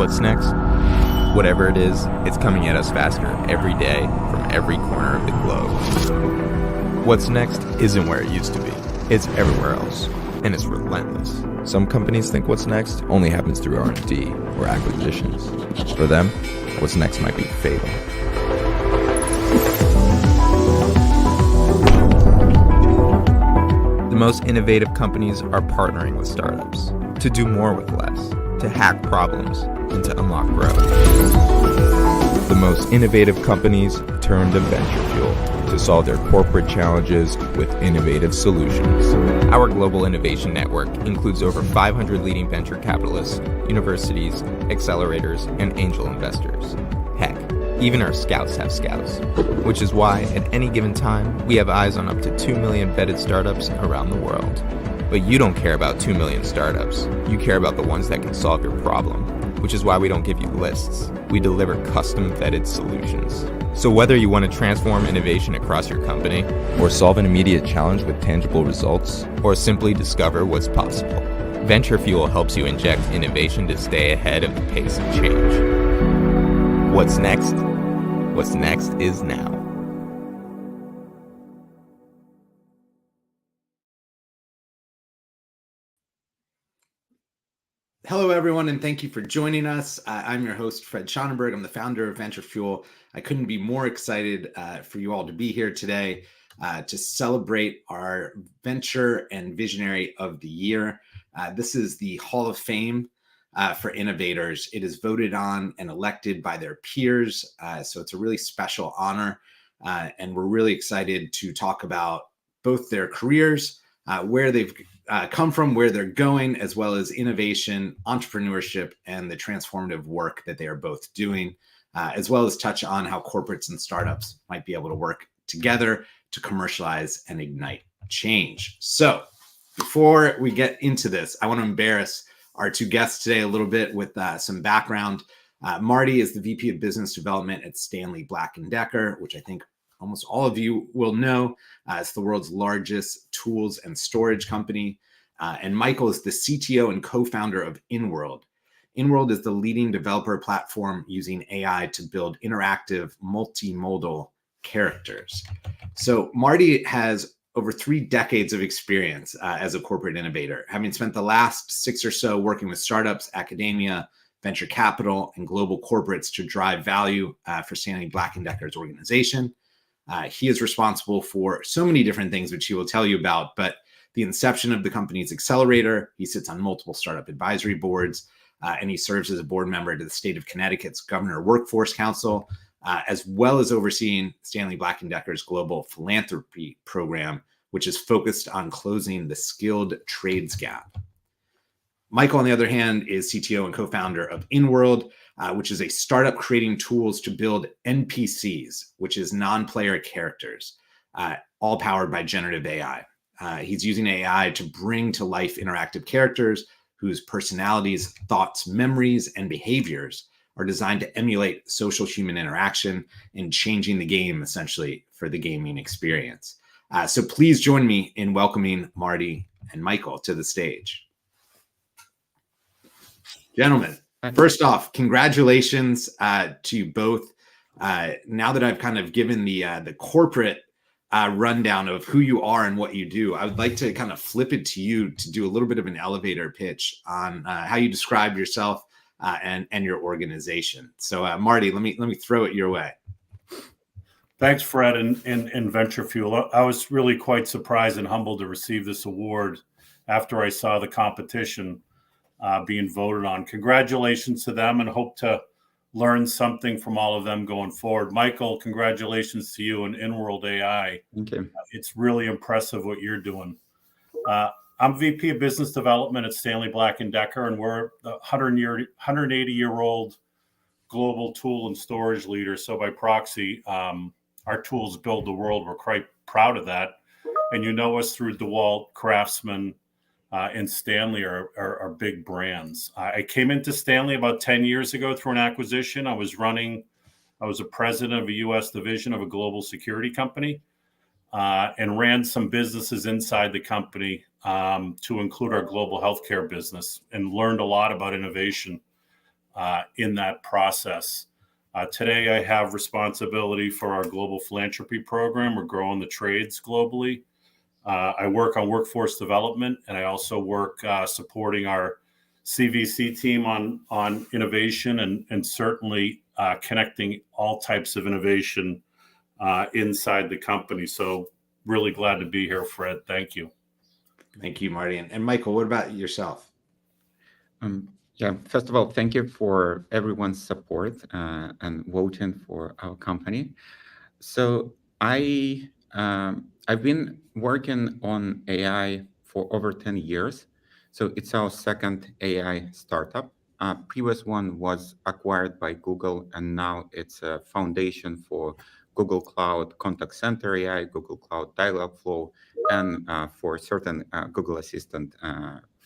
what's next? Whatever it is, it's coming at us faster every day from every corner of the globe. What's next isn't where it used to be. It's everywhere else, and it's relentless. Some companies think what's next only happens through R&D or acquisitions. For them, what's next might be fatal. The most innovative companies are partnering with startups to do more with less, to hack problems, and to unlock growth. The most innovative companies turn to VentureFuel to solve their corporate challenges with innovative solutions. Our global innovation network includes over 500 leading venture capitalists, universities, accelerators, and angel investors. Heck, even our scouts have scouts, which is why at any given time, we have eyes on up to 2 million vetted startups around the world. But you don't care about 2 million startups. You care about the ones that can solve your problem, which is why we don't give you lists. We deliver custom vetted solutions. So whether you want to transform innovation across your company, or solve an immediate challenge with tangible results, or simply discover what's possible, VentureFuel helps you inject innovation to stay ahead of the pace of change. What's next? What's next is now. Hello, everyone, and thank you for joining us. I'm your host, Fred Schonenberg. I'm the founder of VentureFuel. I couldn't be more excited for you all to be here today to celebrate our Venture and Visionary of the Year. This is the Hall of Fame for innovators. It is voted on and elected by their peers, so it's a really special honor, and we're really excited to talk about both their careers, where they've come from, where they're going, as well as innovation, entrepreneurship, and the transformative work that they are both doing, as well as touch on how corporates and startups might be able to work together to commercialize and ignite change. So before we get into this, I want to embarrass our two guests today a little bit with some background. Marty is the VP of Business Development at Stanley Black Decker, which I think almost all of you will know. It's the world's largest tools and storage company. And Michael is the CTO and co-founder of InWorld. InWorld is the leading developer platform using AI to build interactive, multimodal characters. So Marty has over 3 decades of experience as a corporate innovator, having spent the last 6 or so working with startups, academia, venture capital, and global corporates to drive value for Stanley Black Decker's organization. He is responsible for so many different things, which he will tell you about, but the inception of the company's accelerator, he sits on multiple startup advisory boards, and he serves as a board member to the state of Connecticut's Governor Workforce Council, as well as overseeing Stanley Black Decker's global philanthropy program, which is focused on closing the skilled trades gap. Michael, on the other hand, is CTO and co-founder of InWorld, which is a startup creating tools to build NPCs, which is non-player characters, all powered by generative AI. He's using AI to bring to life interactive characters whose personalities, thoughts, memories, and behaviors are designed to emulate social human interaction and changing the game, essentially, for the gaming experience. So please join me in welcoming Marty and Michael to the stage. Gentlemen, first off, congratulations to you both. Now that I've kind of given the corporate rundown of who you are and what you do, I would like to kind of flip it to you to do a little bit of an elevator pitch on how you describe yourself and your organization. So Marty, let me throw it your way. Thanks, Fred, and VentureFuel. I was really quite surprised and humbled to receive this award after I saw the competition being voted on. Congratulations to them, and hope to learn something from all of them going forward. Michael, congratulations to you and InWorld AI. Thank you. It's really impressive what you're doing. I'm VP of Business Development at Stanley Black Decker, and we're the 180-year-old global tool and storage leader. So by proxy, our tools build the world. We're quite proud of that. And you know us through DeWalt, Craftsman, and Stanley are big brands. I came into Stanley about 10 years ago through an acquisition. I was a president of a U.S. division of a global security company, and ran some businesses inside the company to include our global healthcare business, and learned a lot about innovation in that process. Today, I have responsibility for our global philanthropy program. We're growing the trades globally. I work on workforce development, and I also work supporting our CVC team on innovation and certainly connecting all types of innovation inside the company. So really glad to be here, Fred. Thank you. Thank you, Marty. And Michael, what about yourself? Yeah, first of all, thank you for everyone's support and voting for our company. So I've been working on AI for over 10 years. So it's our second AI startup. Previous one was acquired by Google, and now it's a foundation for Google Cloud Contact Center AI, Google Cloud Dialogflow, and for certain Google Assistant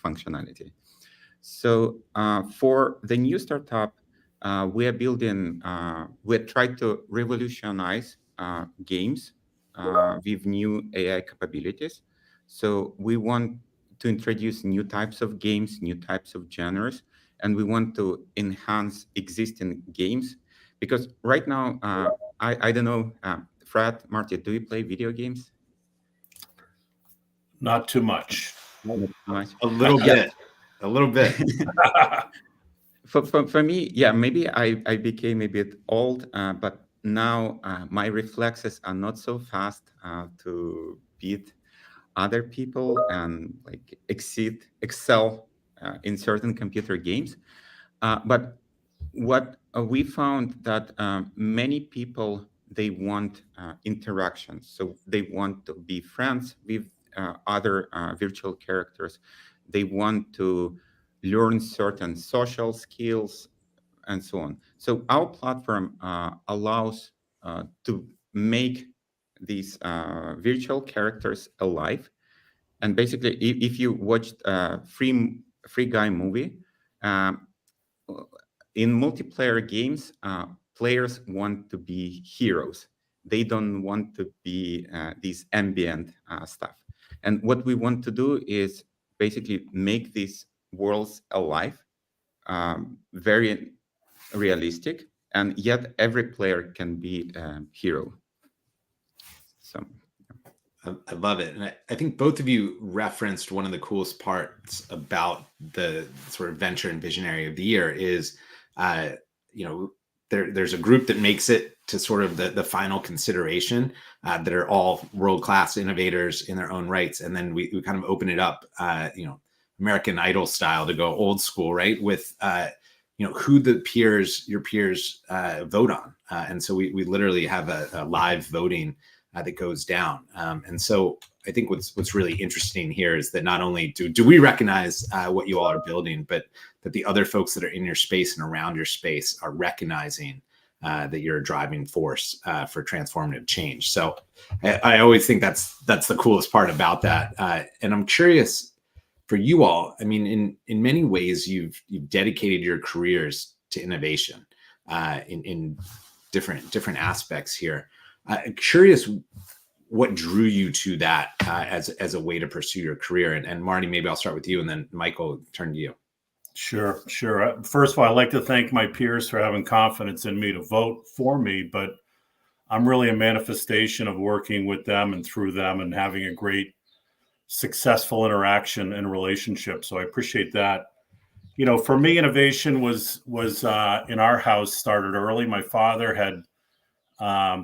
functionality. So for the new startup, we are building, we tried to revolutionize games with new AI capabilities. So we want to introduce new types of games, new types of genres, and we want to enhance existing games. Because right now, I don't know, Fred, Marty, do you play video games? Not too much. Not much. A little bit. A little bit. For me, yeah, maybe I became a bit old, but now my reflexes are not so fast to beat other people and like excel in certain computer games. But what we found that many people, they want interactions. So they want to be friends with other virtual characters. They want to learn certain social skills and so on. So our platform allows to make these virtual characters alive. And basically, if you watched Free Guy movie, in multiplayer games, players want to be heroes. They don't want to be these ambient stuff. And what we want to do is basically make these worlds alive, very realistic, and yet every player can be a hero. So I love it. And I think both of you referenced one of the coolest parts about the sort of venture and visionary of the year is, there's a group that makes it to sort of the final consideration that are all world-class innovators in their own rights. And then we kind of open it up, American Idol style to go old school, right? With, who your peers vote on. And so we literally have a live voting that goes down. And so I think what's really interesting here is that not only do we recognize what you all are building, but that the other folks that are in your space and around your space are recognizing that you're a driving force for transformative change. So I always think that's the coolest part about that. And I'm curious for you all, I mean, in many ways, you've dedicated your careers to innovation in different aspects here. I'm curious what drew you to that as a way to pursue your career. And Marty, maybe I'll start with you, and then Michael, turn to you. Sure. First of all, I'd like to thank my peers for having confidence in me to vote for me, but I'm really a manifestation of working with them and through them and having a great, successful interaction and relationship. So I appreciate that. For me, innovation was in our house started early. My father had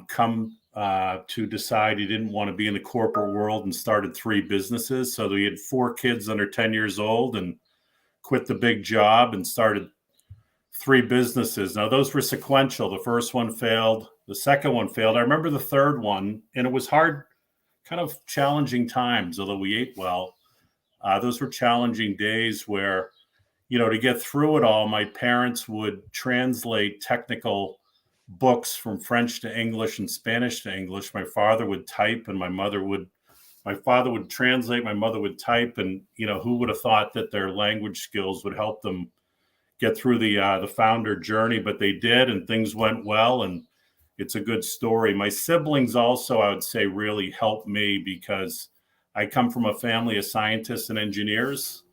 come to decide he didn't want to be in the corporate world and started 3 businesses. So he had 4 kids under 10 years old and quit the big job and started 3 businesses. Now, those were sequential. The first one failed. The second one failed. I remember the third one, and it was hard, kind of challenging times, although we ate well. Those were challenging days where, to get through it all, my parents would translate technical books from French to English and Spanish to English. My father would type and my father would translate, my mother would type, and who would have thought that their language skills would help them get through the founder journey, but they did, and things went well, and it's a good story. My siblings also, I would say, really helped me because I come from a family of scientists and engineers.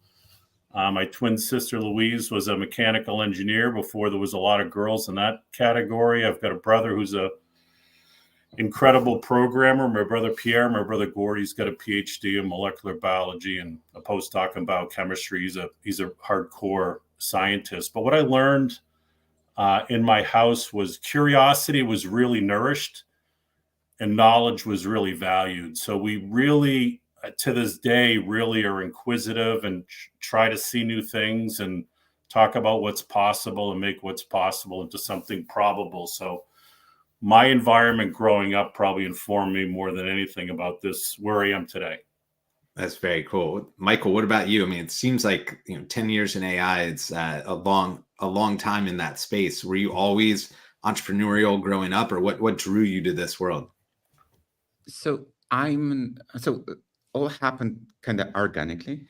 My twin sister Louise was a mechanical engineer before there was a lot of girls in that category. I've got a brother who's a incredible programmer. My brother Pierre, my brother Gordy's got a PhD in molecular biology and a postdoc in biochemistry. He's a hardcore scientist. But what I learned in my house was curiosity was really nourished and knowledge was really valued. So we really, to this day, really are inquisitive and try to see new things and talk about what's possible and make what's possible into something probable. So my environment growing up probably informed me more than anything about this, where I am today. That's very cool. Michael, what about you? I mean, it seems like 10 years in AI, it's a long time in that space. Were you always entrepreneurial growing up, or what drew you to this world? So all happened kind of organically.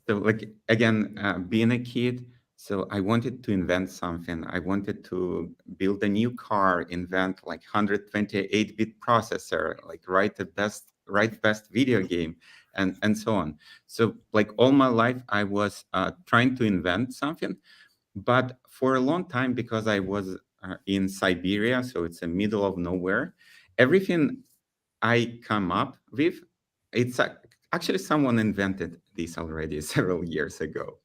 So like, again, being a kid, so I wanted to invent something. I wanted to build a new car, invent like 128-bit processor, like write best video game, and so on. So like all my life, I was trying to invent something, but for a long time, because I was in Siberia, so it's the middle of nowhere, everything I come up with, it's actually someone invented this already several years ago.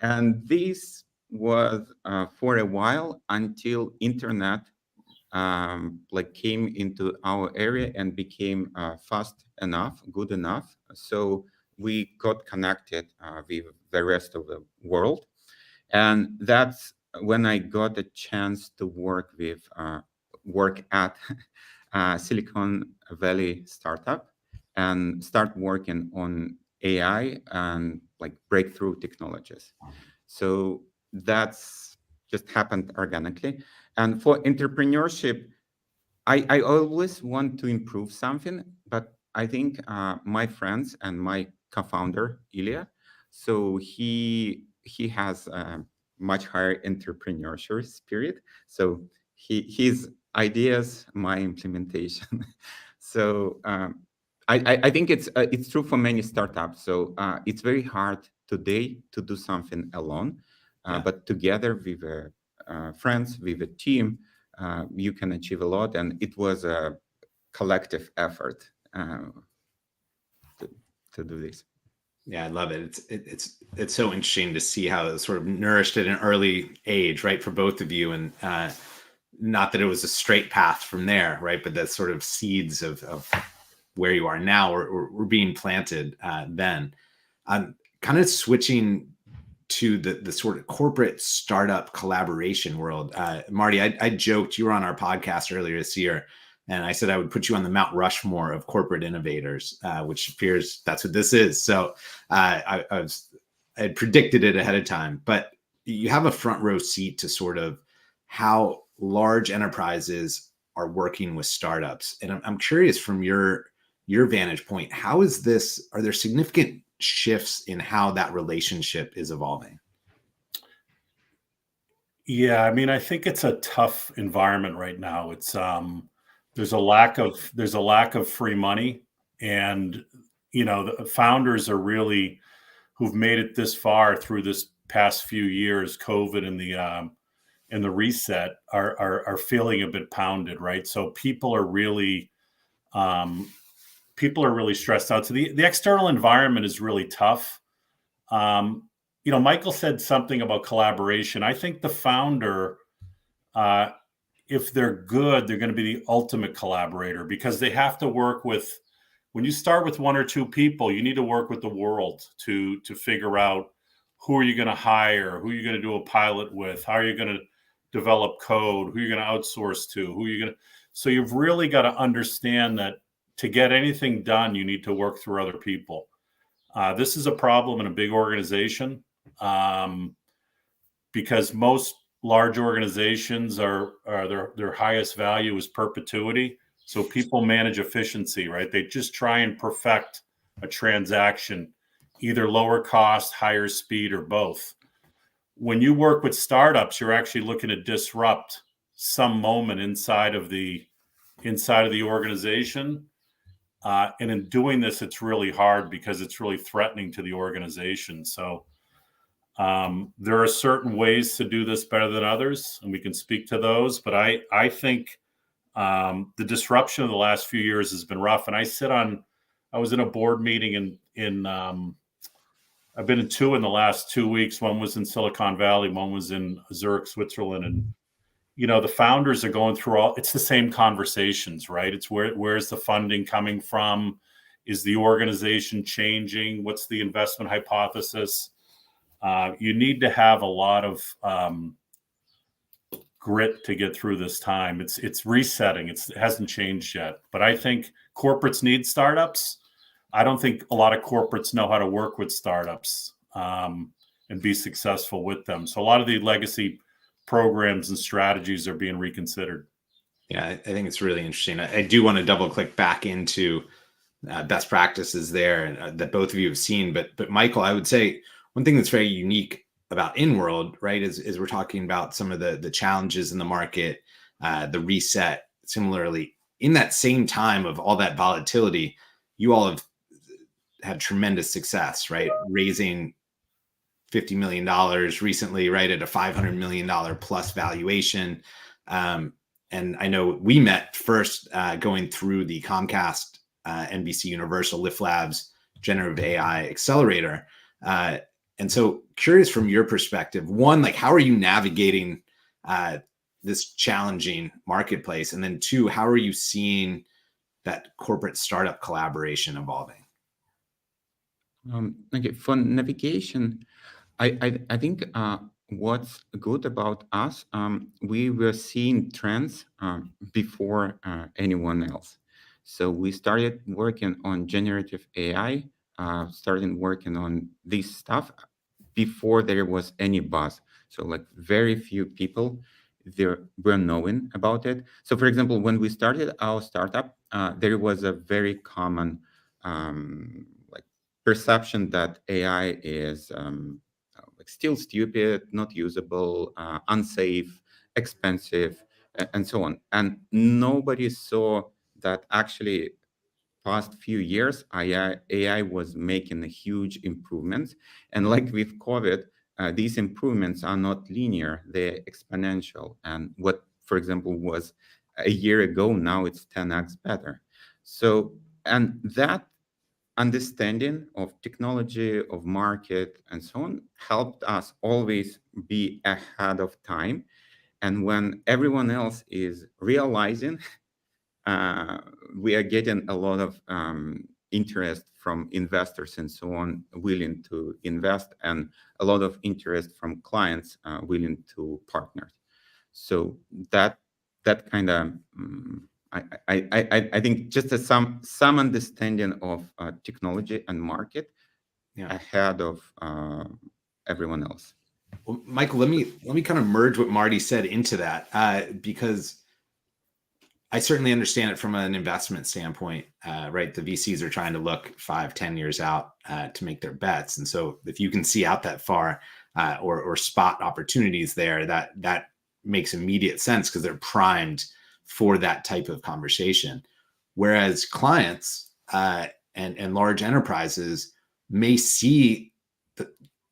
And this was for a while until internet came into our area and became fast enough, good enough. So we got connected with the rest of the world. And that's when I got a chance to work at Silicon Valley startup and start working on AI and like breakthrough technologies. So that's just happened organically. And for entrepreneurship, I always want to improve something, but I think my friends and my co-founder, Ilya, so he has a much higher entrepreneurship spirit. So his ideas, my implementation. So I think it's true for many startups. So it's very hard today to do something alone, but together with friends, with a team, you can achieve a lot. And it was a collective effort to do this. Yeah, I love it. It's so interesting to see how it was sort of nourished at an early age, right, for both of you, and not that it was a straight path from there, right, but the sort of seeds of where you are now were being planted then. Kind of switching to the sort of corporate startup collaboration world. Marty, I joked, you were on our podcast earlier this year, and I said I would put you on the Mount Rushmore of corporate innovators, which appears that's what this is. So I had predicted it ahead of time, but you have a front row seat to sort of how large enterprises are working with startups. And I'm curious from your vantage point, are there significant shifts in how that relationship is evolving? Yeah, I mean, I think it's a tough environment right now. It's there's a lack of free money, and the founders are really who've made it this far through this past few years, COVID and the reset, are feeling a bit pounded, right? So people are really stressed out. So the external environment is really tough. Michael said something about collaboration. I think the founder, if they're good, they're going to be the ultimate collaborator, because they have to work with, when you start with one or two people, you need to work with the world to figure out who are you going to hire, who are you going to do a pilot with, how are you going to develop code, who are you going to outsource to, so you've really got to understand that to get anything done, you need to work through other people. This is a problem in a big organization, because most large organizations their highest value is perpetuity. So people manage efficiency, right? They just try and perfect a transaction, either lower cost, higher speed, or both. When you work with startups, you're actually looking to disrupt some moment inside of the organization. And in doing this, it's really hard because it's really threatening to the organization. So There are certain ways to do this better than others, and we can speak to those. But I think the disruption of the last few years has been rough. And I was in a board meeting I've been in two in the last 2 weeks. One was in Silicon Valley, one was in Zurich, Switzerland. And, the founders are going through it's the same conversations, right? It's where's the funding coming from? Is the organization changing? What's the investment hypothesis? You need to have a lot of grit to get through this time. It's resetting. It hasn't changed yet. But I think corporates need startups. I don't think a lot of corporates know how to work with startups and be successful with them. So a lot of the legacy programs and strategies are being reconsidered. Yeah, I think it's really interesting. I do want to double click back into best practices there and that both of you have seen. But Michael, I would say one thing that's very unique about InWorld, right, is we're talking about some of the challenges in the market, the reset. Similarly, in that same time of all that volatility, you all have had tremendous success, right? Raising $50 million recently, right, at a $500 million plus valuation. And I know we met first going through the Comcast, NBC Universal, Lift Labs, generative AI accelerator. And so curious from your perspective, one, like how are you navigating this challenging marketplace? And then two, how are you seeing that corporate startup collaboration evolving? Okay, for navigation, I think what's good about us, we were seeing trends before anyone else. So we started working on generative AI, started working on this stuff before there was any buzz. So like very few people there were knowing about it. So for example, when we started our startup, there was a very common perception that AI is still stupid, not usable, unsafe, expensive, and so on. And nobody saw that actually past few years, AI was making a huge improvements. And like with COVID, these improvements are not linear, they're exponential. And what, for example, was a year ago, now it's 10x better. So, and that understanding of technology, of market, and so on helped us always be ahead of time. And when everyone else is realizing, we are getting a lot of interest from investors and so on, willing to invest, and a lot of interest from clients willing to partner. So that kind of I think just some understanding of technology and market ahead of everyone else. Well, Michael, let me kind of merge what Marty said into that because I certainly understand it from an investment standpoint, right? The VCs are trying to look 5-10 years out to make their bets, and so if you can see out that far or spot opportunities there, that makes immediate sense because they're primed for that type of conversation. Whereas clients and large enterprises may see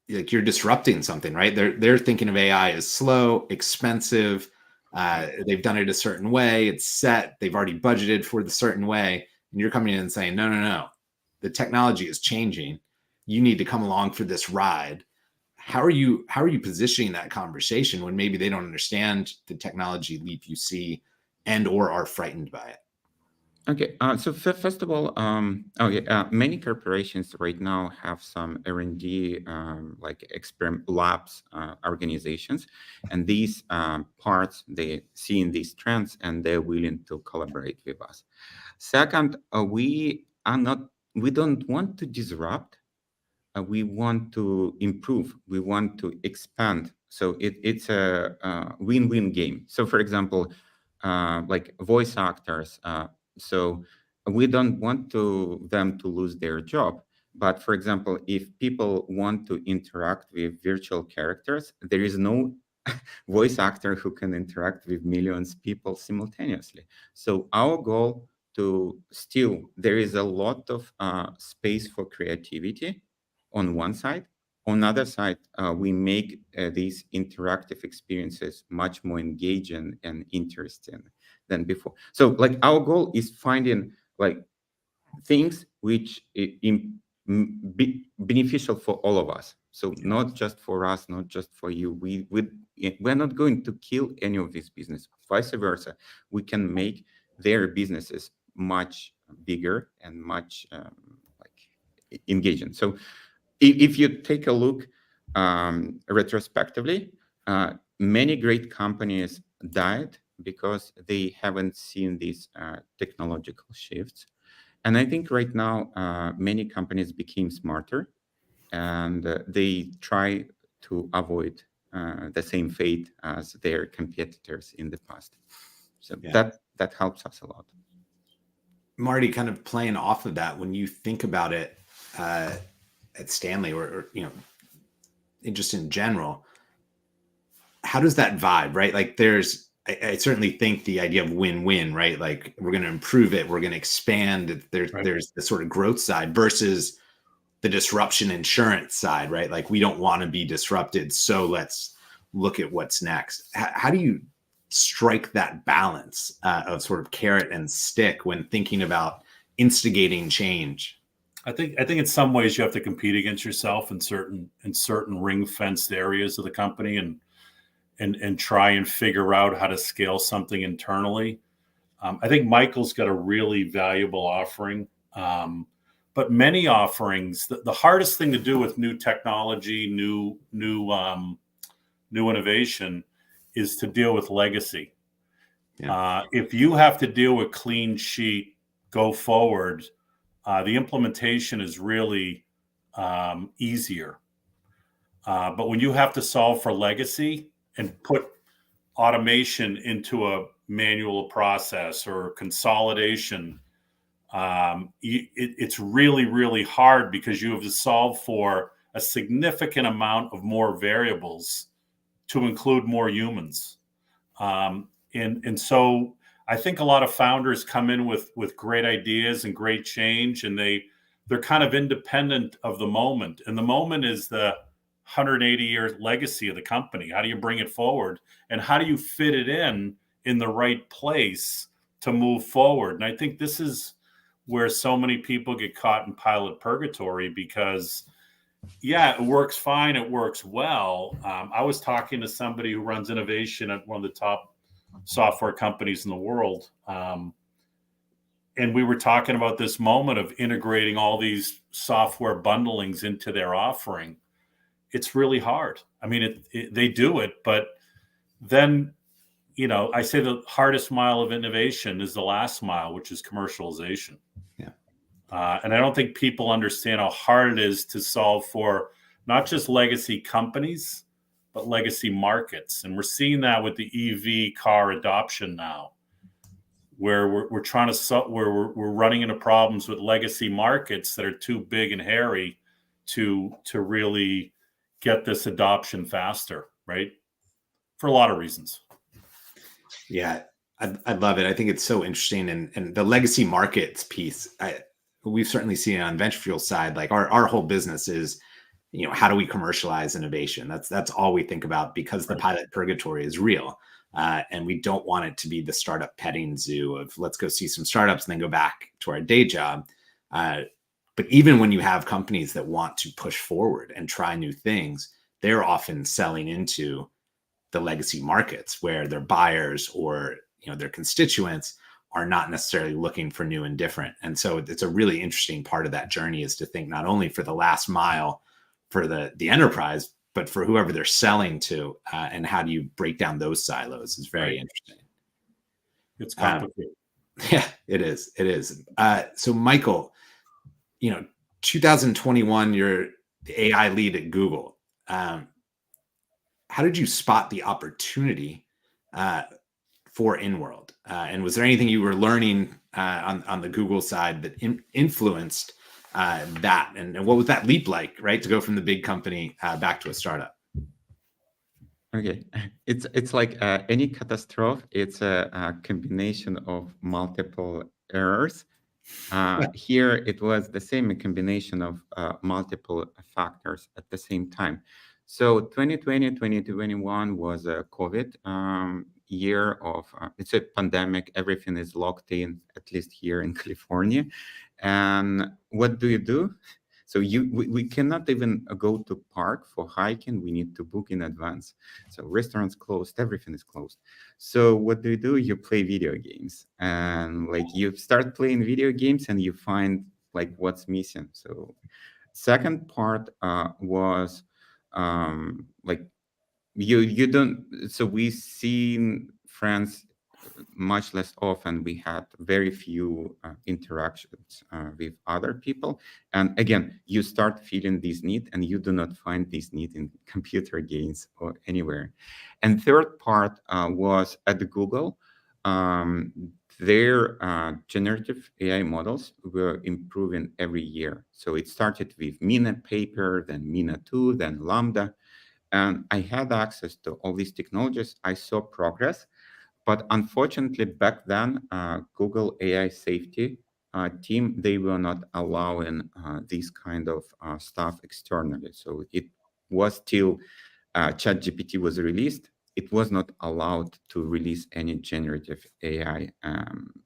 like you're disrupting something, right? They're thinking of AI as slow, expensive. They've done it a certain way. It's set. They've already budgeted for the certain way. And you're coming in and saying, no. The technology is changing. You need to come along for this ride. How are you positioning that conversation when maybe they don't understand the technology leap you see and or are frightened by it? Okay, so first of all, many corporations right now have some R&D like experiment labs organizations, and these parts, they seeing these trends and they're willing to collaborate with us. Second, we don't want to disrupt. We want to improve. We want to expand. So it's a win-win game. So for example, like voice actors. So we don't want them to lose their job. But for example, if people want to interact with virtual characters, there is no voice actor who can interact with millions of people simultaneously. So our goal there is a lot of space for creativity on one side, on the other side, we make these interactive experiences much more engaging and interesting than before. So like our goal is finding like things which be beneficial for all of us. So not just for us, not just for you. We're not going to kill any of this business. Vice versa, we can make their businesses much bigger and much like engaging. So if you take a look retrospectively, many great companies died because they haven't seen these technological shifts. And I think right now, many companies became smarter and they try to avoid the same fate as their competitors in the past. So that helps us a lot. Marty, kind of playing off of that, when you think about it at Stanley or just in general, how does that vibe, right? Like I certainly think the idea of win-win, right? Like we're going to improve it, we're going to expand. There's the sort of growth side versus the disruption insurance side, right? Like we don't want to be disrupted, so let's look at what's next. How do you strike that balance of sort of carrot and stick when thinking about instigating change? I think in some ways you have to compete against yourself in certain ring-fenced areas of the company and try and figure out how to scale something internally. I think Michael's got a really valuable offering. But many offerings, the hardest thing to do with new technology, new innovation is to deal with legacy. Yeah. If you have to deal with clean sheet, go forward, the implementation is really easier. But when you have to solve for legacy and put automation into a manual process or consolidation, it's really, really hard because you have to solve for a significant amount of more variables to include more humans. And so I think a lot of founders come in with great ideas and great change, and they're kind of independent of the moment. And the moment is the 180-year legacy of the company. How do you bring it forward? And how do you fit it in the right place to move forward? And I think this is where so many people get caught in pilot purgatory because, yeah, it works fine. It works well. I was talking to somebody who runs innovation at one of the top software companies in the world. And we were talking about this moment of integrating all these software bundlings into their offering. It's really hard. I mean, they do it, but then, I say the hardest mile of innovation is the last mile, which is commercialization. Yeah. And I don't think people understand how hard it is to solve for not just legacy companies, but legacy markets. And we're seeing that with the EV car adoption now, where we're trying to where we're running into problems with legacy markets that are too big and hairy to really get this adoption faster, right? For a lot of reasons. Yeah, I love it. I think it's so interesting. And the legacy markets piece, we've certainly seen it on VentureFuel side. Like our whole business is, how do we commercialize innovation? That's all we think about because the pilot purgatory is real. And we don't want it to be the startup petting zoo of let's go see some startups and then go back to our day job. But even when you have companies that want to push forward and try new things, they're often selling into the legacy markets where their buyers or their constituents are not necessarily looking for new and different. And so it's a really interesting part of that journey is to think not only for the last mile for the enterprise, but for whoever they're selling to, and how do you break down those silos is very interesting. It's complicated. Yeah, it is. It is. So Michael, 2021, you're the AI lead at Google. How did you spot the opportunity for InWorld? And was there anything you were learning on the Google side that influenced that? And what was that leap like, right? To go from the big company back to a startup? Okay, it's like any catastrophe. It's a combination of multiple errors Here, it was the same, a combination of multiple factors at the same time. So 2020, 2021 was a COVID year of, it's a pandemic. Everything is locked in, at least here in California. And what do you do? So we cannot even go to park for hiking. We need to book in advance. So restaurants closed, everything is closed. So what do? You play video games, and like you start playing video games and you find like what's missing. So second part was like you don't. So we seen friends much less often. We had very few interactions with other people. And again, you start feeling this need, and you do not find this need in computer games or anywhere. And third part was at Google. Their generative AI models were improving every year. So it started with Mina paper, then Mina 2, then Lambda. And I had access to all these technologies. I saw progress. But unfortunately, back then, Google AI safety team, they were not allowing this kind of stuff externally. So it was till ChatGPT was released, it was not allowed to release any generative AI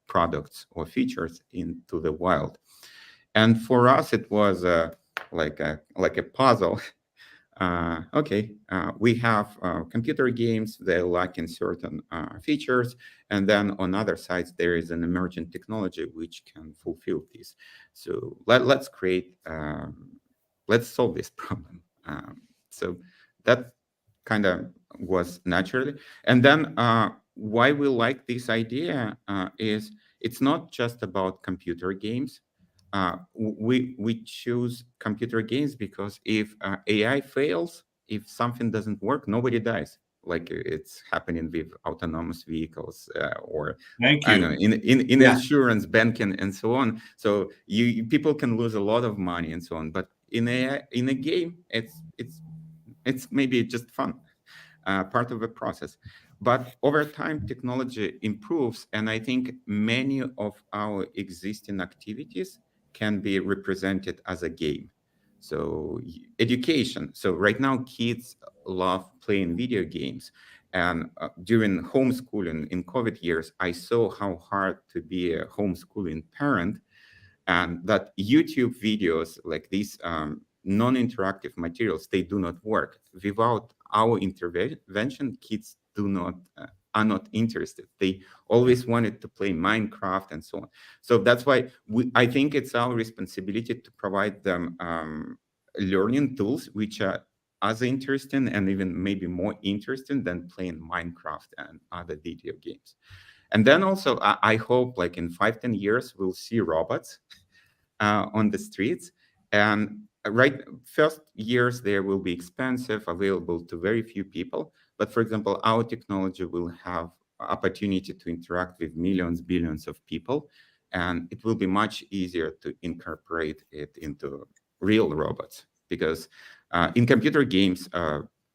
products or features into the wild. And for us, it was like a puzzle. We have computer games, they lack in certain features. And then on other sides, there is an emerging technology which can fulfill this. So let's solve this problem. So that kind of was naturally. And then why we like this idea is it's not just about computer games. We choose computer games because if AI fails, if something doesn't work, nobody dies. Like it's happening with autonomous vehicles or Thank you. I know in insurance, banking, and so on. So people can lose a lot of money and so on. But in a game, it's maybe just fun, part of the process. But over time, technology improves, and I think many of our existing activities can be represented as a game. So education. So right now, kids love playing video games. And during homeschooling in COVID years, I saw how hard to be a homeschooling parent, and that YouTube videos like these non-interactive materials, they do not work. Without our intervention, kids are not interested. They always wanted to play Minecraft and so on. So that's why I think it's our responsibility to provide them learning tools which are as interesting and even maybe more interesting than playing Minecraft and other video games. And then also, I hope like in 5-10 years, we'll see robots on the streets. And first years, they will be expensive, available to very few people. But for example, our technology will have opportunity to interact with millions, billions of people. And it will be much easier to incorporate it into real robots. Because in computer games,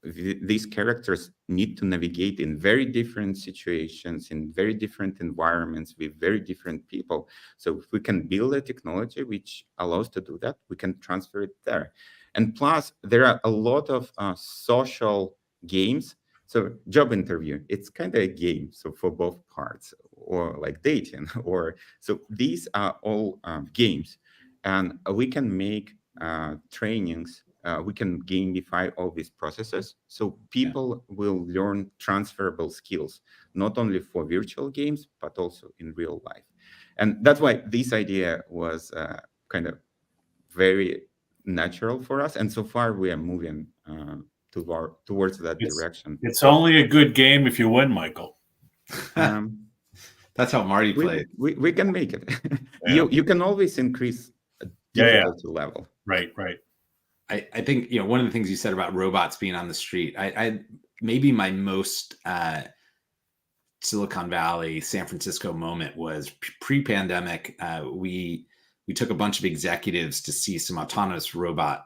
these characters need to navigate in very different situations, in very different environments, with very different people. So if we can build a technology which allows to do that, we can transfer it there. And plus, there are a lot of social games. So job interview, it's kind of a game. So for both parts, or like dating, or so these are all games. And we can make trainings. We can gamify all these processes, so people will learn transferable skills, not only for virtual games, but also in real life. And that's why this idea was kind of very natural for us. And so far, we are moving towards that direction. It's only a good game if you win, Michael. That's how Marty played. We can make it. You can always increase difficulty level. Right. I think, one of the things you said about robots being on the street, I maybe my most Silicon Valley, San Francisco moment was pre-pandemic. We took a bunch of executives to see some autonomous robot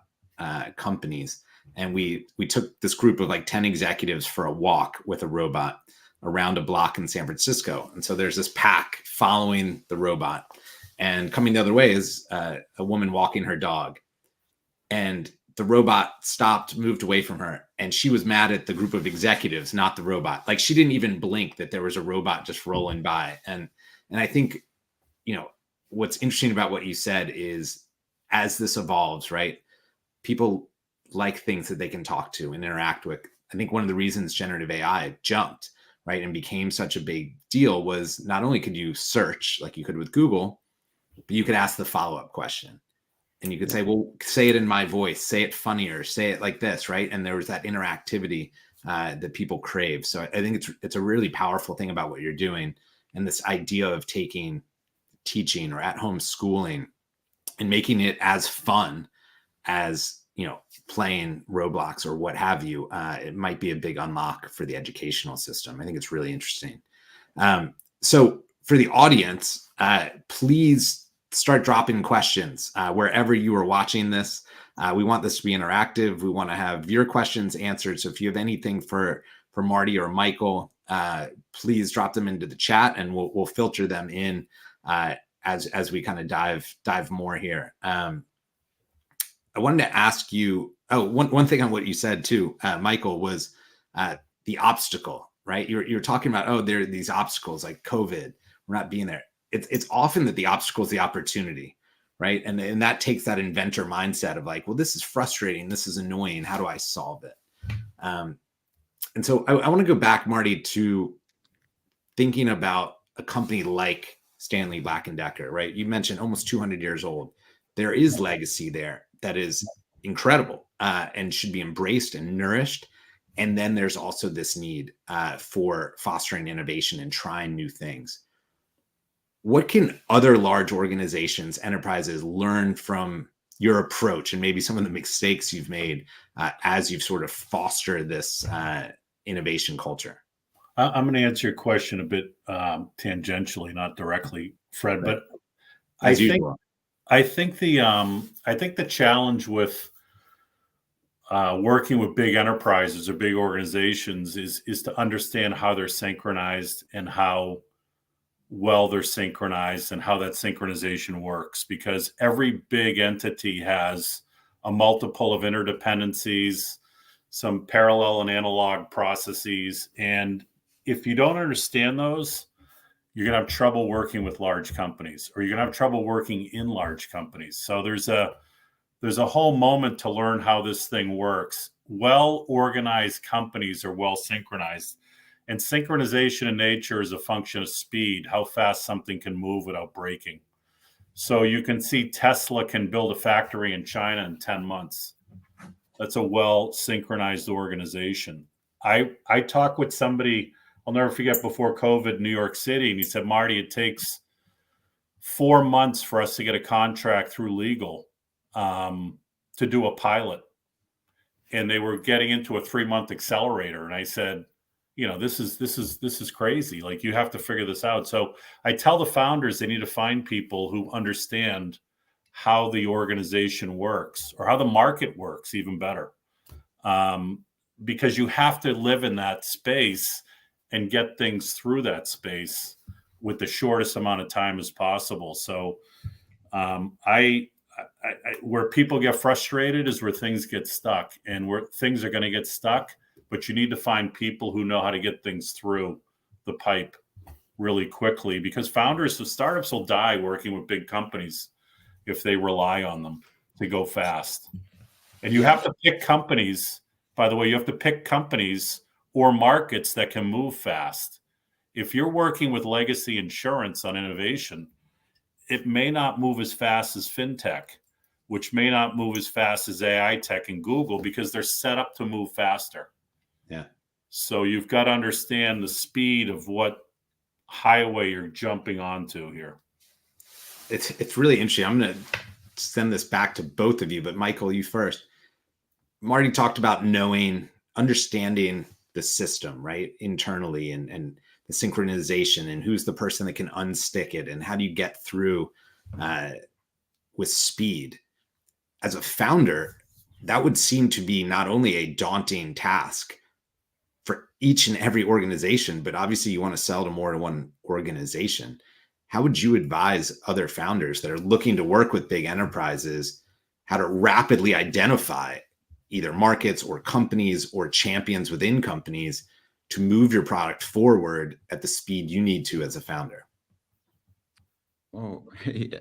companies, and we took this group of like 10 executives for a walk with a robot around a block in San Francisco. And so there's this pack following the robot. and coming the other way is a woman walking her dog, and the robot stopped, moved away from her, and she was mad at the group of executives, not the robot. Like, she didn't even blink that there was a robot just rolling by. And I think, what's interesting about what you said is, as this evolves, right, people like things that they can talk to and interact with. I think one of the reasons generative AI jumped, right, and became such a big deal was not only could you search like you could with Google, but you could ask the follow-up question. And you could say, well, say it in my voice, say it funnier, say it like this, right? And there was that interactivity that people crave. So I think it's a really powerful thing about what you're doing. And this idea of taking teaching or at-home schooling and making it as fun as, playing Roblox or what have you, it might be a big unlock for the educational system. I think it's really interesting. So for the audience, please start dropping questions wherever you are watching this. We want this to be interactive. We want to have your questions answered. So if you have anything for Marty or Michael, please drop them into the chat, and we'll filter them in as we kind of dive more here. I wanted to ask you, one thing on what you said too, Michael, was the obstacle, right? You're talking about, there are these obstacles like COVID, we're not being there. It's often that the obstacle is the opportunity, right? And that takes that inventor mindset of like, well, this is frustrating, this is annoying, how do I solve it? And so I want to go back, Marty, to thinking about a company like Stanley Black Decker, right? You mentioned almost 200 years old. There is legacy there that is incredible and should be embraced and nourished. And then there's also this need for fostering innovation and trying new things. What can other large organizations, enterprises learn from your approach and maybe some of the mistakes you've made as you've sort of fostered this innovation culture? I'm going to answer your question a bit tangentially, not directly, Fred, Right. but As usual. I think the challenge with working with big enterprises or big organizations is to understand how they're synchronized and how well they're synchronized and how that synchronization works, because every big entity has a multiple of interdependencies, some parallel and analog processes. And if you don't understand those, you're going to have trouble working with large companies, or you're going to have trouble working in large companies. So there's a whole moment to learn how this thing works. Well-organized companies are well synchronized. And synchronization in nature is a function of speed, how fast something can move without breaking. So you can see Tesla can build a factory in China in 10 months. That's a well-synchronized organization. I talked with somebody, I'll never forget, before COVID, New York City, and he said, Marty, it takes 4 months for us to get a contract through legal to do a pilot. And they were getting into a 3-month accelerator. And I said, this is crazy. Like, you have to figure this out. So I tell the founders they need to find people who understand how the organization works, or how the market works, even better. Because you have to live in that space and get things through that space with the shortest amount of time as possible. So where people get frustrated is where things get stuck, and where things are going to get stuck. But you need to find people who know how to get things through the pipe really quickly, because founders of startups will die working with big companies if they rely on them to go fast. And you have to pick companies, by the way, you have to pick companies or markets that can move fast. If you're working with legacy insurance on innovation, it may not move as fast as fintech, which may not move as fast as AI tech and Google, because they're set up to move faster. Yeah. So you've got to understand the speed of what highway you're jumping onto here. It's really interesting. I'm going to send this back to both of you, but Michael, you first. Marty talked about understanding the system, right, internally, and the synchronization, and who's the person that can unstick it, and how do you get through with speed. As a founder, that would seem to be not only a daunting task for each and every organization, but obviously you want to sell to more than one organization. how would you advise other founders that are looking to work with big enterprises how to rapidly identify either markets or companies or champions within companies to move your product forward at the speed you need to as a founder? Oh,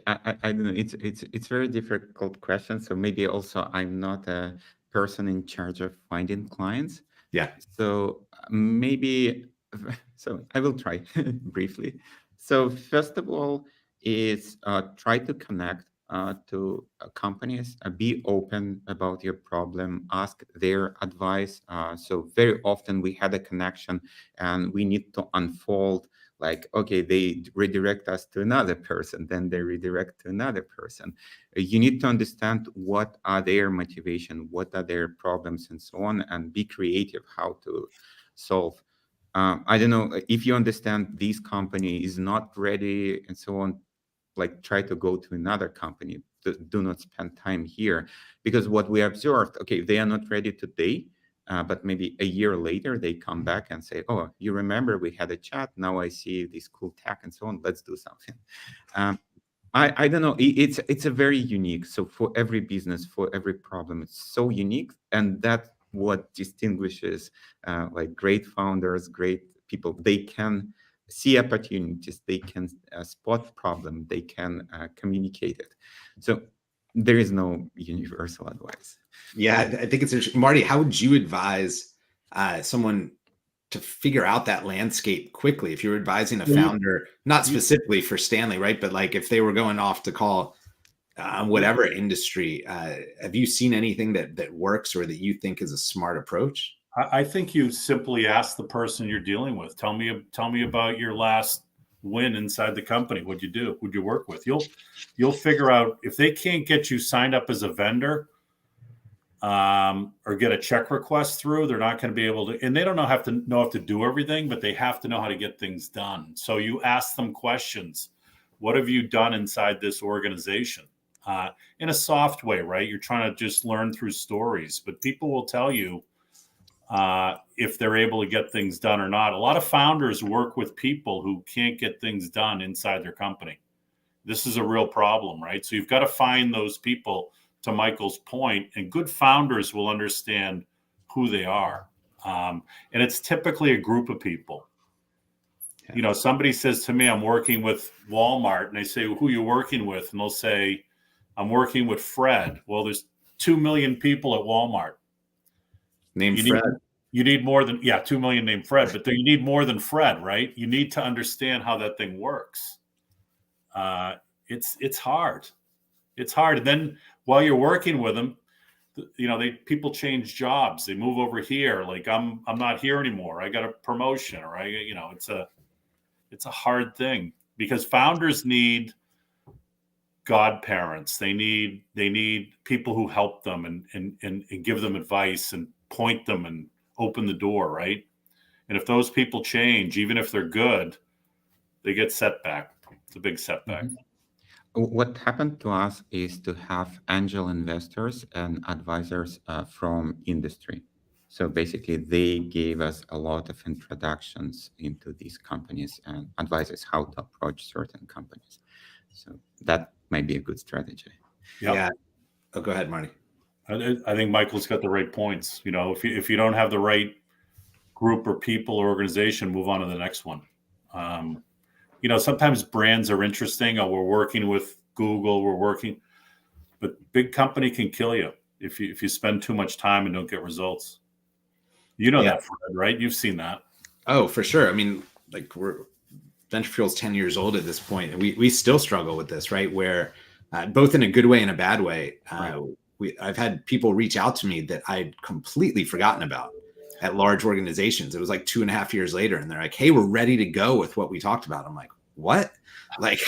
I don't know. It's very difficult question. So maybe also I'm not a person in charge of finding clients. Yeah. So maybe, so I will try briefly. So first of all, is try to connect to companies, be open about your problem, ask their advice. So very often we had a connection and we need to unfold, like, okay, they redirect us to another person, then they redirect to another person. You need to understand what are their motivation, what are their problems, and so on, and be creative how to solve. I don't know, if you understand this company is not ready and so on, like try to go to another company. Do not spend time here, because what we observed, okay, they are not ready today, but maybe a year later they come back and say, oh, you remember we had a chat, now I see this cool tech and so on, let's do something. I don't know, it's a very unique, so for every business, for every problem, it's so unique, and that's what distinguishes like great founders, great people. They can see opportunities, they can spot problem, they can communicate it. So there is no universal advice. Yeah, I think it's interesting. Marty, how would you advise someone to figure out that landscape quickly? If you're advising a founder, not specifically for Stanley, right? But like if they were going off to call whatever industry, have you seen anything that works or that you think is a smart approach? I think you simply ask the person you're dealing with. Tell me about your last win inside the company. What'd you do? Who'd you work with? You'll figure out if they can't get you signed up as a vendor or get a check request through, they're not going to be able to, and they don't have to do everything, but they have to know how to get things done. So you ask them questions. What have you done inside this organization? In a soft way, right? You're trying to just learn through stories, but people will tell you if they're able to get things done or not. A lot of founders work with people who can't get things done inside their company. This is a real problem, right? So you've got to find those people, to Michael's point, and good founders will understand who they are. And it's typically a group of people. Yeah. You know, somebody says to me, I'm working with Walmart, and I say, well, who are you working with? And they'll say, I'm working with Fred. Well, there's 2 million people at Walmart. Named Fred. You need more than 2 million named Fred, but you need more than Fred, right? You need to understand how that thing works. It's hard. It's hard. And then while you're working with them, you know, people change jobs. They move over here. Like I'm not here anymore. I got a promotion, or it's a hard thing, because founders need godparents. They need people who help them and give them advice and point them and open the door, right? And if those people change, even if they're good, they get setback. It's a big setback. Mm-hmm. What happened to us is to have angel investors and advisors from industry. So basically, they gave us a lot of introductions into these companies and advises how to approach certain companies. So that might be a good strategy. Yep. Yeah. Oh, go ahead, Marty. I think Michael's got the right points. You know, if you don't have the right group or people or organization, move on to the next one. You know, sometimes brands are interesting. Oh, we're working with Google, but big company can kill you if you spend too much time and don't get results. You know that, Fred, right? You've seen that. Oh, for sure. I mean, like VentureFuel's 10 years old at this point, and we still struggle with this, right? Where both in a good way and a bad way, right. I've had people reach out to me that I'd completely forgotten about at large organizations. It was like 2.5 years later, and they're like, "Hey, we're ready to go with what we talked about." I'm like, "What?" Like,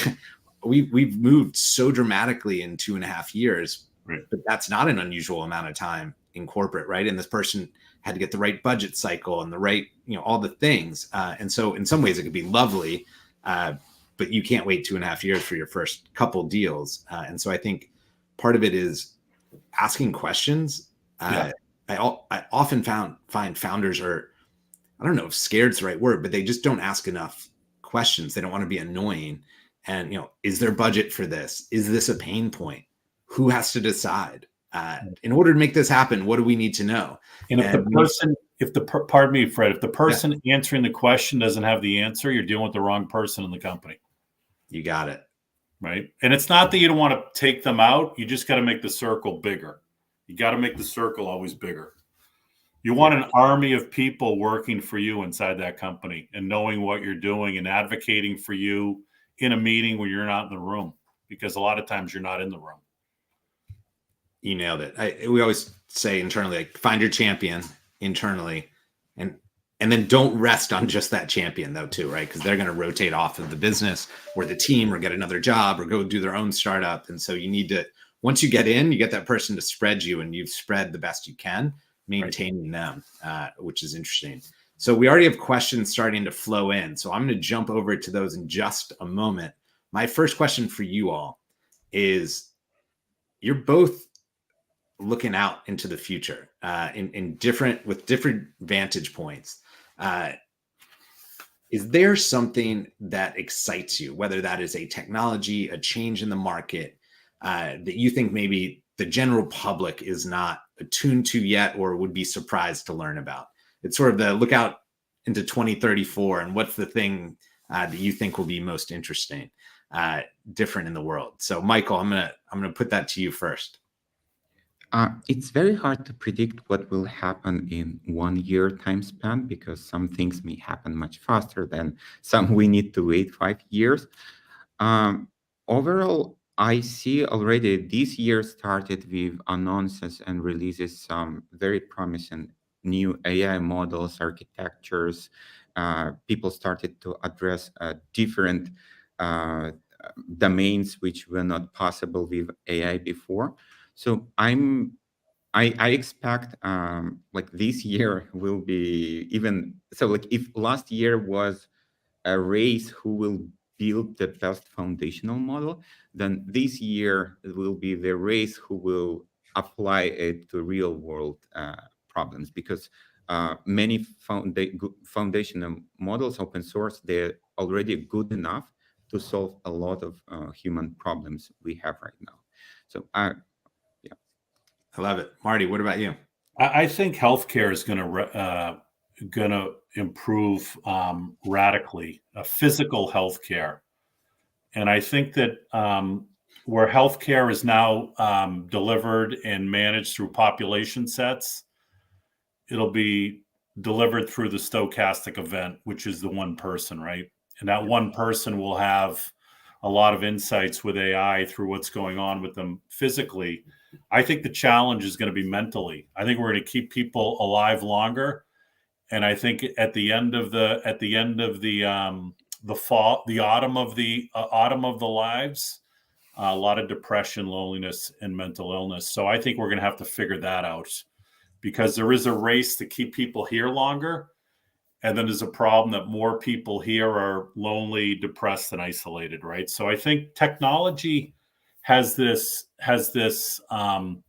we've moved so dramatically in 2.5 years, right. But that's not an unusual amount of time in corporate, right? And this person had to get the right budget cycle and the right, all the things. And so in some ways it could be lovely, but you can't wait 2.5 years for your first couple deals. And so I think part of it is asking questions. I often find founders are, I don't know if scared's the right word, but they just don't ask enough questions. They don't want to be annoying. And, is there budget for this? Is this a pain point? Who has to decide? In order to make this happen, what do we need to know? And pardon me, Fred, if the person answering the question doesn't have the answer, you're dealing with the wrong person in the company. You got it. Right. And it's not that you don't want to take them out. You just got to make the circle bigger. You got to make the circle always bigger. You want an army of people working for you inside that company and knowing what you're doing and advocating for you in a meeting when you're not in the room, because a lot of times you're not in the room. You nailed it. We always say internally, like, find your champion internally, and then don't rest on just that champion though too, right? Because they're going to rotate off of the business or the team or get another job or go do their own startup. And so you need to, once you get in, you get that person to spread you, and you've spread the best you can, maintaining them, which is interesting. So we already have questions starting to flow in. So I'm going to jump over to those in just a moment. My first question for you all is, you're both looking out into the future with different vantage points. Is there something that excites you, whether that is a technology, a change in the market, that you think maybe the general public is not attuned to yet or would be surprised to learn about? It's sort of the look out into 2034 and what's the thing that you think will be most interesting, different in the world. So Michael, I'm gonna put that to you first. It's very hard to predict what will happen in 1 year time span, because some things may happen much faster than some we need to wait 5 years. Overall, I see already this year started with announces and releases some very promising new AI models, architectures. People started to address different domains which were not possible with AI before. So I expect like this year will be even so. Like if last year was a race who will build the best foundational model, then this year it will be the race who will apply it to real world problems, because many foundational models, open source, they're already good enough to solve a lot of human problems we have right now. So I love it. Marty, what about you? I think healthcare is going to improve radically, physical healthcare. And I think that where healthcare is now delivered and managed through population sets, it'll be delivered through the stochastic event, which is the one person, right? And that one person will have a lot of insights with AI through what's going on with them physically. I think the challenge is going to be mentally. I think we're going to keep people alive longer, and I think at the end of the autumn of the lives, a lot of depression, loneliness, and mental illness. So I think we're going to have to figure that out, because there is a race to keep people here longer, and then there's a problem that more people here are lonely, depressed, and isolated, right? So I think technology has this kind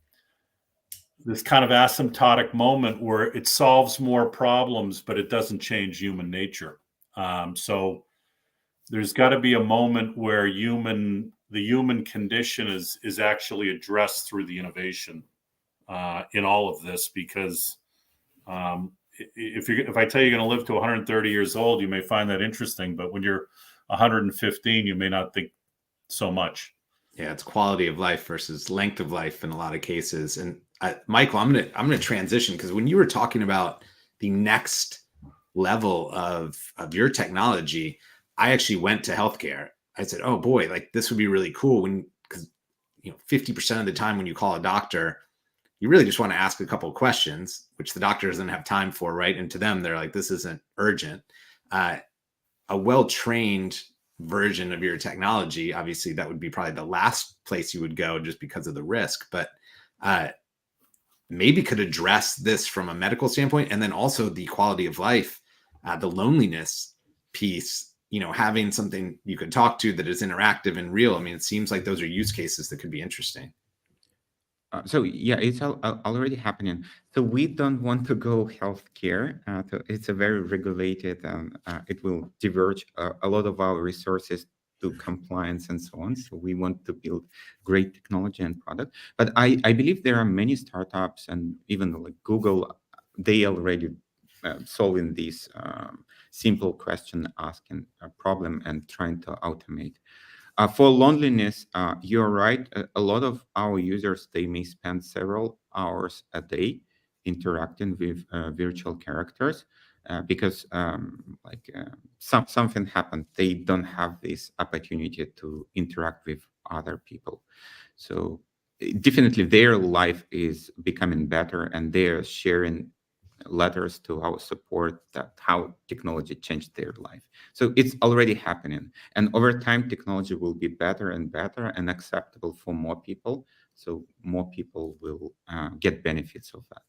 of asymptotic moment where it solves more problems, but it doesn't change human nature. So there's got to be a moment where the human condition is actually addressed through the innovation in all of this, because if I tell you you're going to live to 130 years old, you may find that interesting, but when you're 115, you may not think so much. Yeah, it's quality of life versus length of life in a lot of cases. And Michael, I'm gonna transition, because when you were talking about the next level of your technology, I actually went to healthcare. I said, "Oh boy, like this would be really cool." Because 50% of the time when you call a doctor, you really just want to ask a couple of questions, which the doctor doesn't have time for, right? And to them, they're like, "This isn't urgent." A well-trained version of your technology, obviously that would be probably the last place you would go just because of the risk, but maybe could address this from a medical standpoint, and then also the quality of life, the loneliness piece, having something you could talk to that is interactive and real. I mean, it seems like those are use cases that could be interesting. So yeah, it's already happening. So we don't want to go healthcare. So it's a very regulated, and it will diverge a lot of our resources to compliance and so on. So we want to build great technology and product. But I believe there are many startups and even like Google, they already solving this simple question asking problem and trying to automate. For loneliness, you're right. A lot of our users, they may spend several hours a day interacting with virtual characters because something happened. They don't have this opportunity to interact with other people. So definitely their life is becoming better and they're sharing letters to our support that how technology changed their life. So it's already happening. And over time, technology will be better and better and acceptable for more people. So more people will get benefits of that.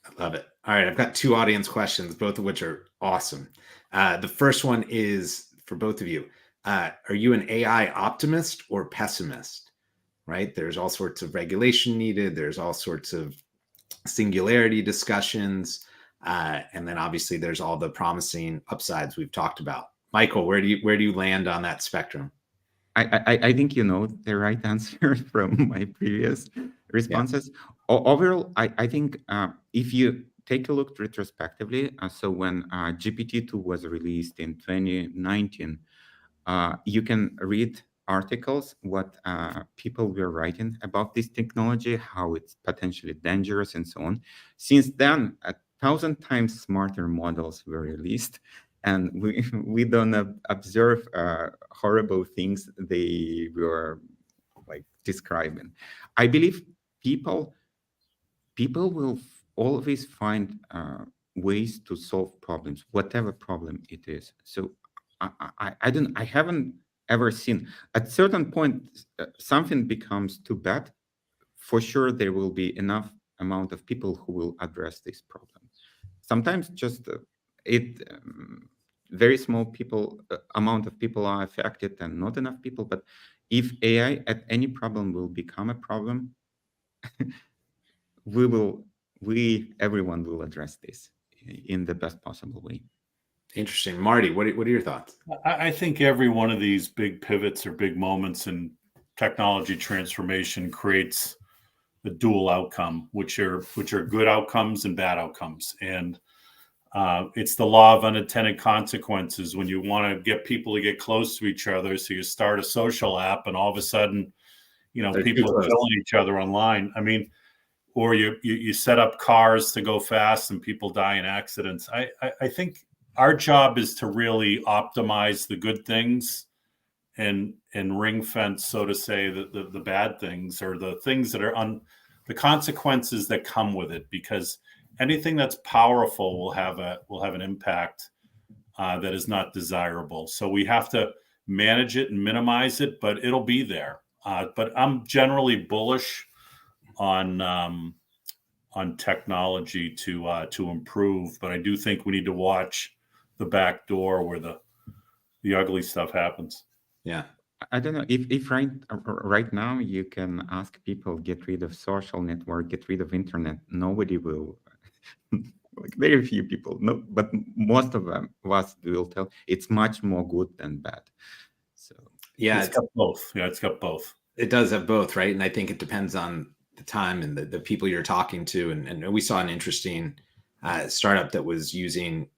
I love it. All right, I've got two audience questions, both of which are awesome. The first one is for both of you. Are you an AI optimist or pessimist? Right? There's all sorts of regulation needed. There's all sorts of singularity discussions. And then obviously there's all the promising upsides we've talked about. Michael, where do you land on that spectrum? I think you know the right answer from my previous responses. Yeah. Overall, I think if you take a look retrospectively, so when GPT-2 was released in 2019, you can read articles, what people were writing about this technology, how it's potentially dangerous and so on. Since then, 1,000 times smarter models were released, and we don't observe horrible things they were like describing. I believe people will always find ways to solve problems, whatever problem it is. So I haven't ever seen at certain point something becomes too bad. For sure, there will be enough amount of people who will address this problem. Sometimes just very small amount of people are affected and not enough people. But if AI at any problem will become a problem, everyone will address this in the best possible way. Interesting. Marty, what are your thoughts? I think every one of these big pivots or big moments in technology transformation creates a dual outcome, which are good outcomes and bad outcomes. And it's the law of unintended consequences when you want to get people to get close to each other. So you start a social app and all of a sudden, people are killing each other online. I mean, or you set up cars to go fast and people die in accidents. I think our job is to really optimize the good things and ring fence, so to say, the bad things or the things that are the consequences that come with it, because anything that's powerful will have an impact that is not desirable. So we have to manage it and minimize it, but it'll be there. But I'm generally bullish on technology to improve, but I do think we need to watch the back door where the ugly stuff happens. Yeah. I don't know if right now you can ask people get rid of social network, get rid of internet. Nobody will. Like very few people, no, but most of us will tell it's much more good than bad. So yeah, it's got both. Yeah, it's got both. It does have both, right? And I think it depends on the time and the people you're talking to. And we saw an interesting startup that was using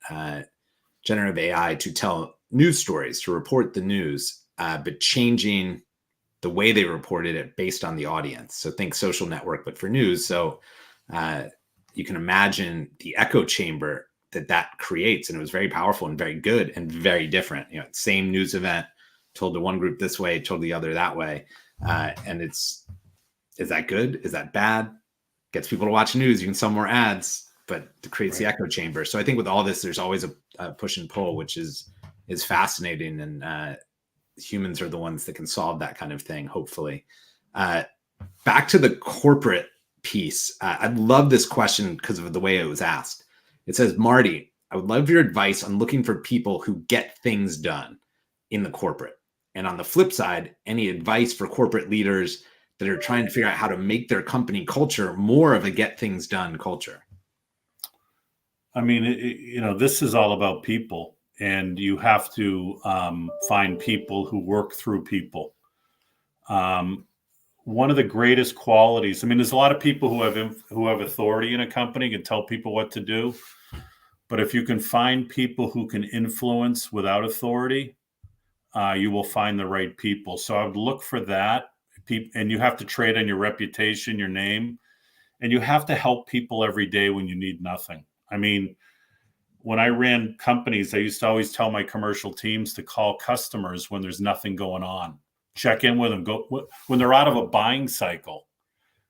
generative AI to tell news stories, to report the news, but changing the way they reported it based on the audience. So think social network, but for news. So you can imagine the echo chamber that creates. And it was very powerful and very good and very different. Same news event told to one group this way, told the other that way. And is that good? Is that bad? Gets people to watch news. You can sell more ads, but it creates the echo chamber. So I think with all this, there's always a push and pull, which is fascinating. And humans are the ones that can solve that kind of thing, hopefully. Back to the corporate piece. I love this question because of the way it was asked. It says, Marty, I would love your advice on looking for people who get things done in the corporate. And on the flip side, any advice for corporate leaders that are trying to figure out how to make their company culture more of a get things done culture? I mean, this is all about people. and you have to find people who work through people. One of the greatest qualities, I mean, there's a lot of people who have authority in a company, can tell people what to do. But if you can find people who can influence without authority, you will find the right people. So I would look for that. And you have to trade on your reputation, your name, and you have to help people every day when you need nothing. I mean, when I ran companies, I used to always tell my commercial teams to call customers when there's nothing going on. Check in with them. Go when they're out of a buying cycle.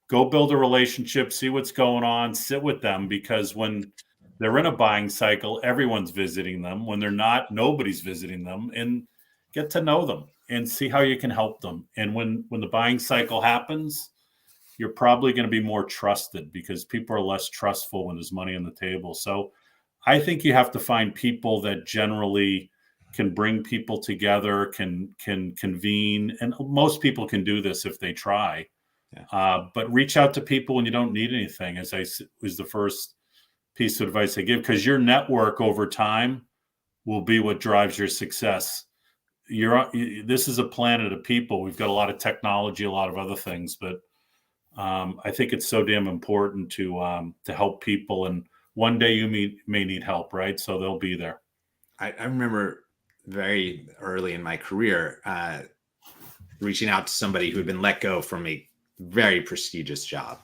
Go build a relationship, see what's going on, sit with them, because when they're in a buying cycle, everyone's visiting them. When they're not, nobody's visiting them, and get to know them and see how you can help them. And when the buying cycle happens, you're probably going to be more trusted, because people are less trustful when there's money on the table. So I think you have to find people that generally can bring people together, can convene. And most people can do this if they try. Yeah. But reach out to people when you don't need anything, is the first piece of advice I give, because your network over time will be what drives your success. This is a planet of people. We've got a lot of technology, a lot of other things, but I think it's so damn important to help people. And one day you may need help, right? So they'll be there. I remember very early in my career reaching out to somebody who had been let go from a very prestigious job,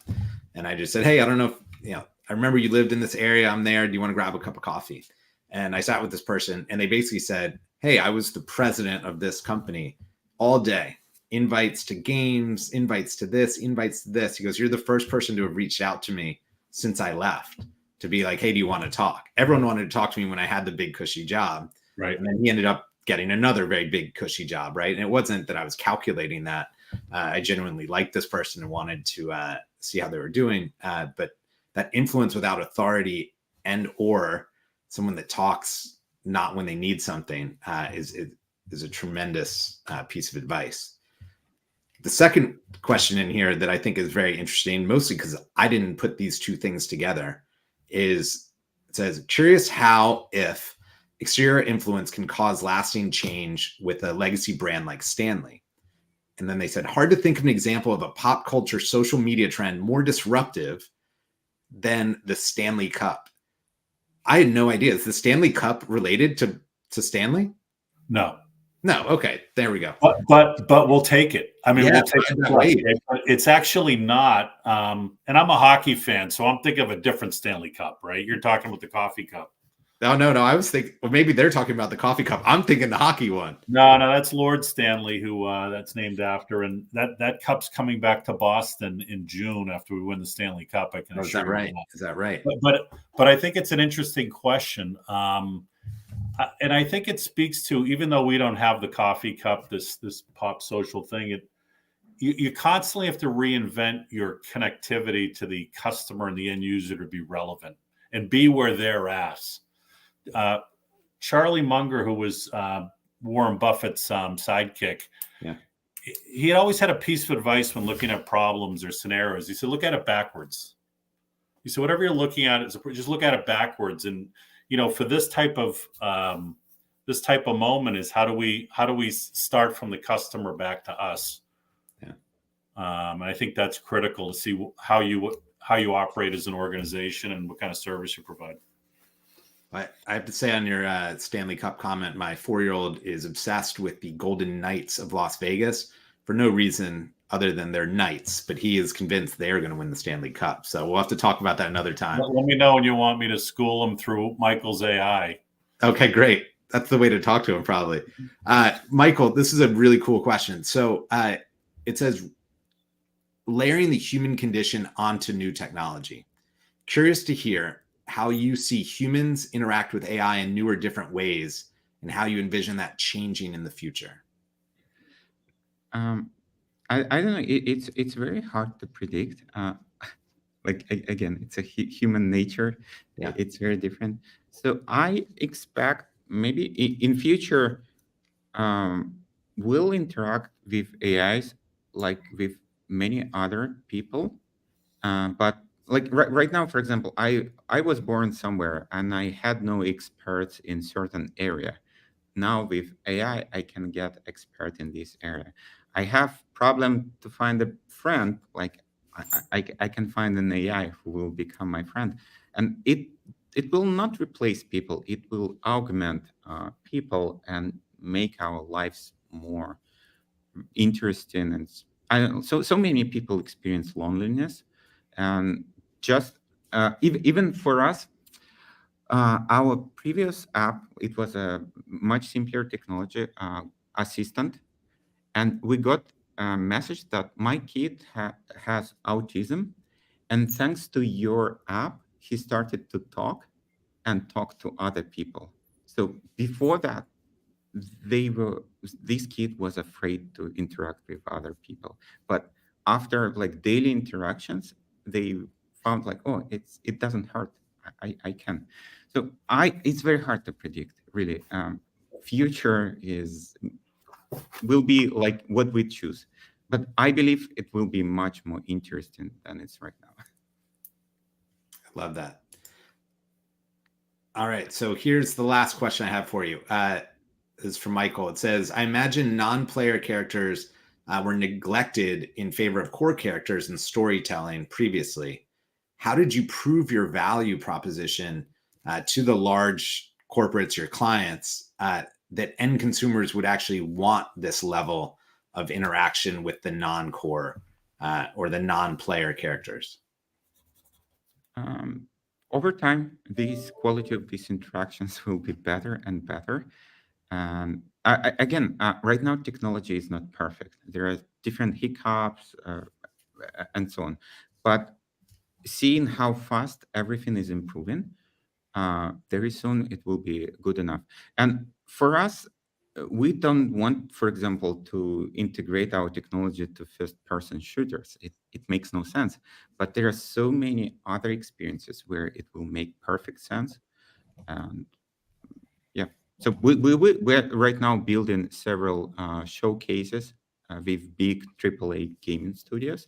and I just said, "Hey, I don't know if I remember you lived in this area. I'm there. Do you want to grab a cup of coffee?" And I sat with this person, and they basically said, "Hey, I was the president of this company all day. Invites to games, invites to this, invites to this." He goes, "You're the first person to have reached out to me since I left to be like, hey, do you want to talk?" Everyone wanted to talk to me when I had the big cushy job. Right. And then he ended up getting another very big cushy job. Right. And it wasn't that I was calculating that. I genuinely liked this person and wanted to see how they were doing. But that influence without authority and or someone that talks not when they need something is a tremendous piece of advice. The second question in here that I think is very interesting, mostly because I didn't put these two things together, is it says, curious how if exterior influence can cause lasting change with a legacy brand like Stanley. And then they said, hard to think of an example of a pop culture social media trend more disruptive than the Stanley Cup. I had no idea. Is the Stanley Cup related to Stanley? No. Okay, there we go. But we'll take it. I mean, we'll take it. It's actually not. And I'm a hockey fan, so I'm thinking of a different Stanley Cup, right? You're talking about the coffee cup. No. I was thinking, well, maybe they're talking about the coffee cup. I'm thinking the hockey one. No, that's Lord Stanley, who that's named after, and that cup's coming back to Boston in June after we win the Stanley Cup. I can. Is that right? Is that right? But I think it's an interesting question. And I think it speaks to, even though we don't have the coffee cup, this pop social thing, you constantly have to reinvent your connectivity to the customer and the end user to be relevant and be where they're at. Charlie Munger, who was Warren Buffett's sidekick, he had always had a piece of advice when looking at problems or scenarios. He said, look at it backwards. He said, whatever you're looking at, just look at it backwards. And for this type of moment is how do we start from the customer back to us? Yeah. And I think that's critical to see how you operate as an organization and what kind of service you provide. I have to say on your Stanley Cup comment, my 4-year-old is obsessed with the Golden Knights of Las Vegas for no reason other than they're Knights, but he is convinced they're going to win the Stanley Cup. So we'll have to talk about that another time. Let me know when you want me to school him through Michael's AI. Okay, great. That's the way to talk to him, probably. Michael, this is a really cool question. So it says, layering the human condition onto new technology. Curious to hear how you see humans interact with AI in newer, different ways, and how you envision that changing in the future. I don't know. It's very hard to predict. Again, it's a human nature. Yeah. It's very different. So I expect maybe in future, we'll interact with AIs like with many other people, but like right now, for example, I was born somewhere and I had no experts in certain area. Now with AI, I can get expert in this area. I have problem to find a friend. Like I can find an AI who will become my friend, and it will not replace people. It will augment people and make our lives more interesting. And I don't know, so many people experience loneliness, and just even for us, our previous app, it was a much simpler technology assistant, and we got a message that my kid has autism, and thanks to your app, he started to talk and talk to other people. So before that, they were this kid was afraid to interact with other people, but after like daily interactions, they found like, oh, it doesn't hurt. I can. So it's very hard to predict, really. Future will be like what we choose, but I believe it will be much more interesting than it's right now. I love that. All right, so here's the last question I have for you. This is from Michael. It says, I imagine non-player characters were neglected in favor of core characters in storytelling previously. How did you prove your value proposition to the large corporates, your clients, that end consumers would actually want this level of interaction with the non-core or the non-player characters? Over time, this quality of these interactions will be better and better. Again, right now, technology is not perfect. There are different hiccups and so on. But seeing how fast everything is improving, very soon it will be good enough. And for us, we don't want, for example, to integrate our technology to first-person shooters. It makes no sense. But there are so many other experiences where it will make perfect sense. And yeah, so we're right now building several showcases with big AAA gaming studios.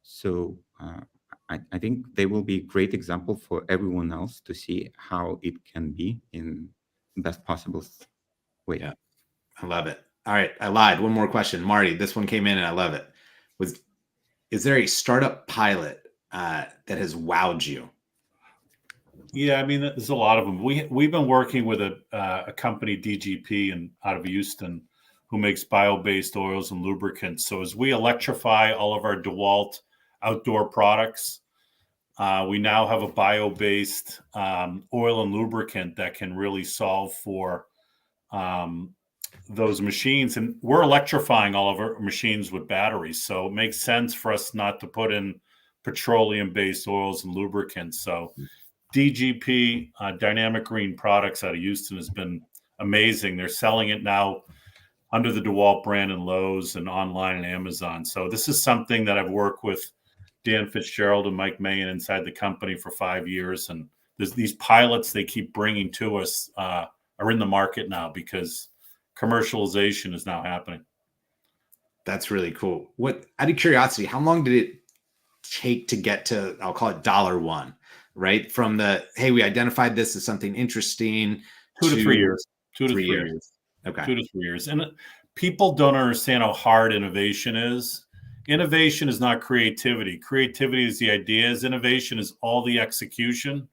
So I think they will be a great example for everyone else to see how it can be in best possible way. Yeah, I love it. All right, I lied. One more question. Marty, this one came in and I love it. Is there a startup pilot that has wowed you? Yeah, I mean, there's a lot of them. We've been working with a company, DGP, and out of Houston, who makes bio-based oils and lubricants. So as we electrify all of our DeWalt outdoor products, we now have a bio-based oil and lubricant that can really solve for those machines. And we're electrifying all of our machines with batteries. So it makes sense for us not to put in petroleum-based oils and lubricants. So DGP, Dynamic Green Products out of Houston, has been amazing. They're selling it now under the DeWalt brand in Lowe's and online and Amazon. So this is something that I've worked with Dan Fitzgerald and Mike Mayen inside the company for 5 years. And there's these pilots they keep bringing to us are in the market now because commercialization is now happening. That's really cool. What, out of curiosity, how long did it take to get to, I'll call it $1, right? From the, hey, we identified this as something interesting. 2 to 3 years. 2 to 3 years. Okay. 2 to 3 years. And people don't understand how hard innovation is. Innovation is not creativity. Creativity is the ideas. Innovation is all the execution.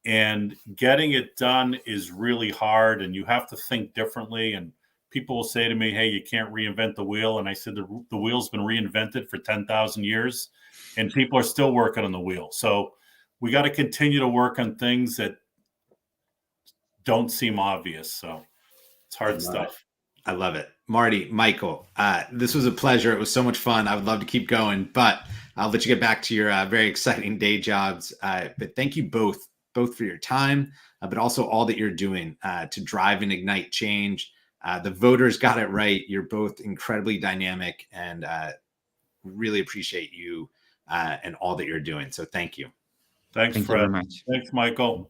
And getting it done is really hard, and you have to think differently. And people will say to me, hey, you can't reinvent the wheel. And I said, the wheel's been reinvented for 10,000 years, and people are still working on the wheel. So we got to continue to work on things that don't seem obvious. So it's hard stuff. I love it. Marty, Michael, this was a pleasure. It was so much fun. I would love to keep going, but I'll let you get back to your very exciting day jobs. But thank you both for your time, but also all that you're doing to drive and ignite change. The voters got it right. You're both incredibly dynamic, and really appreciate you and all that you're doing. So thank you. Thanks, Thank Fred. you very much. Thanks, Michael.